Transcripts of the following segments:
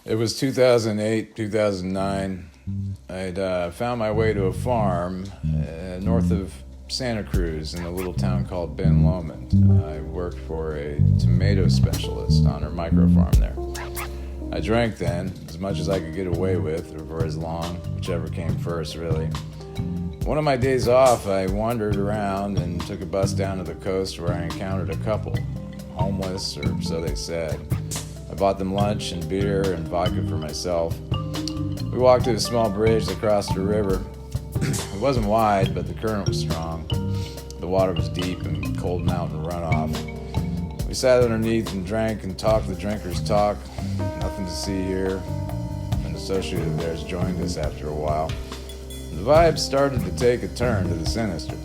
It was 2008, 2009. I'd found my way to a farm north of Santa Cruz in a little town called Ben Lomond. I worked for a tomato specialist on her micro farm there. I drank then, as much as I could get away with, or for as long, whichever came first, really. One of my days off, I wandered around and took a bus down to the coast where I encountered a couple, homeless, or so they said. I bought them lunch and beer and vodka for myself. We walked to a small bridge that crossed a river. It wasn't wide, but the current was strong. The water was deep and cold mountain runoff. We sat underneath and drank and talked the drinkers' talk. Nothing to see here. An associate of theirs joined us after a while. The vibe started to take a turn to the sinister,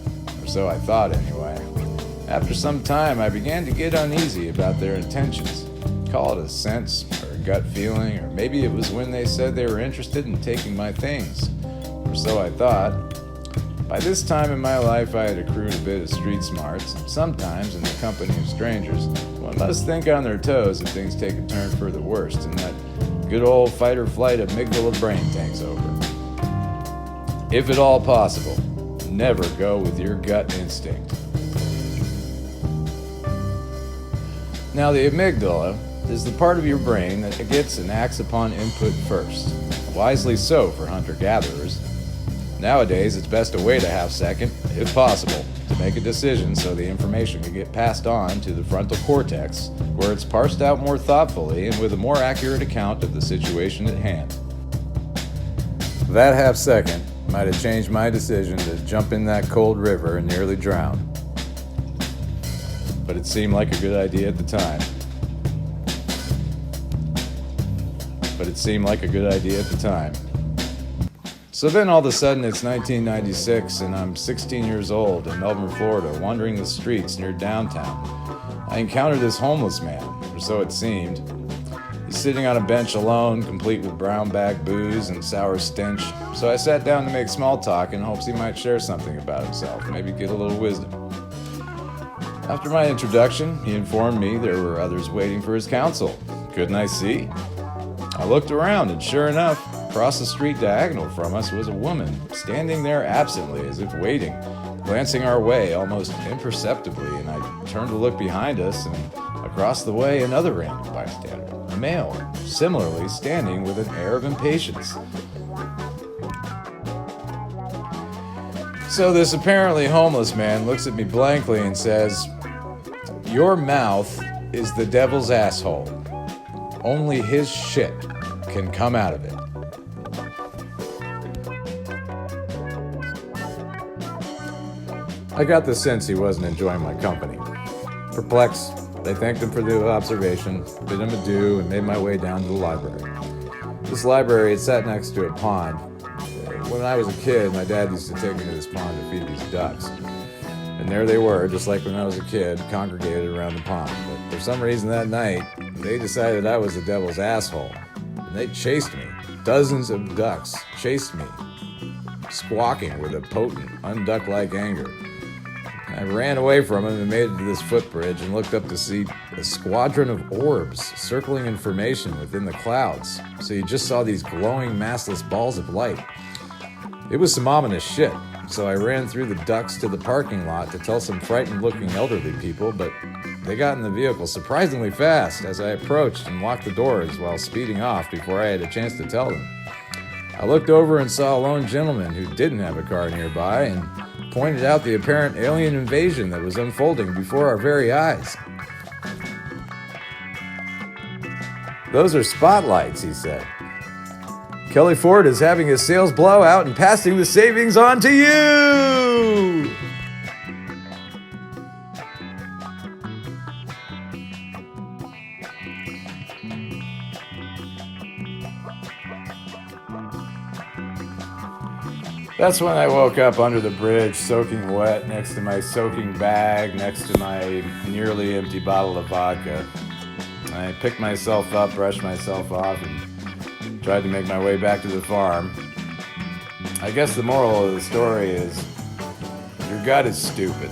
or so I thought anyway. After some time, I began to get uneasy about their intentions. Call it a sense or a gut feeling, or maybe it was when they said they were interested in taking my things, or so I thought. By this time in my life, I had accrued a bit of street smarts, and sometimes in the company of strangers, one must think on their toes if things take a turn for the worst, and that good old fight or flight amygdala brain takes over. If at all possible, never go with your gut instinct. Now, the amygdala is the part of your brain that gets and acts upon input first. Wisely so for hunter-gatherers. Nowadays, it's best to wait a half second, if possible, to make a decision so the information can get passed on to the frontal cortex, where it's parsed out more thoughtfully and with a more accurate account of the situation at hand. That half second might have changed my decision to jump in that cold river and nearly drown. But it seemed like a good idea at the time. So then all of a sudden it's 1996 and I'm 16 years old in Melbourne, Florida, wandering the streets near downtown. I encountered this homeless man, or so it seemed. He's sitting on a bench alone, complete with brown bag booze and sour stench. So I sat down to make small talk in hopes he might share something about himself, maybe get a little wisdom. After my introduction, he informed me there were others waiting for his counsel. Couldn't I see? I looked around, and sure enough, across the street diagonal from us was a woman, standing there absently as if waiting, glancing our way almost imperceptibly, and I turned to look behind us, and across the way another random bystander, a male, similarly standing with an air of impatience. So this apparently homeless man looks at me blankly and says, "Your mouth is the devil's asshole. Only his shit can come out of it." I got the sense he wasn't enjoying my company. Perplexed, I thanked him for the observation, bid him adieu, and made my way down to the library. This library had sat next to a pond. When I was a kid, my dad used to take me to this pond to feed these ducks. And there they were, just like when I was a kid, congregated around the pond. But for some reason that night, they decided I was the devil's asshole. And they chased me. Dozens of ducks chased me, squawking with a potent, unduck-like anger. I ran away from them and made it to this footbridge and looked up to see a squadron of orbs circling in formation within the clouds. So you just saw these glowing, massless balls of light. It was some ominous shit, so I ran through the ducks to the parking lot to tell some frightened-looking elderly people, but they got in the vehicle surprisingly fast as I approached and locked the doors while speeding off before I had a chance to tell them. I looked over and saw a lone gentleman who didn't have a car nearby and pointed out the apparent alien invasion that was unfolding before our very eyes. "Those are spotlights," he said. "Kelly Ford is having his sales blowout and passing the savings on to you!" That's when I woke up under the bridge, soaking wet, next to my soaking bag, next to my nearly empty bottle of vodka. I picked myself up, brushed myself off, and tried to make my way back to the farm. I guess the moral of the story is, your gut is stupid.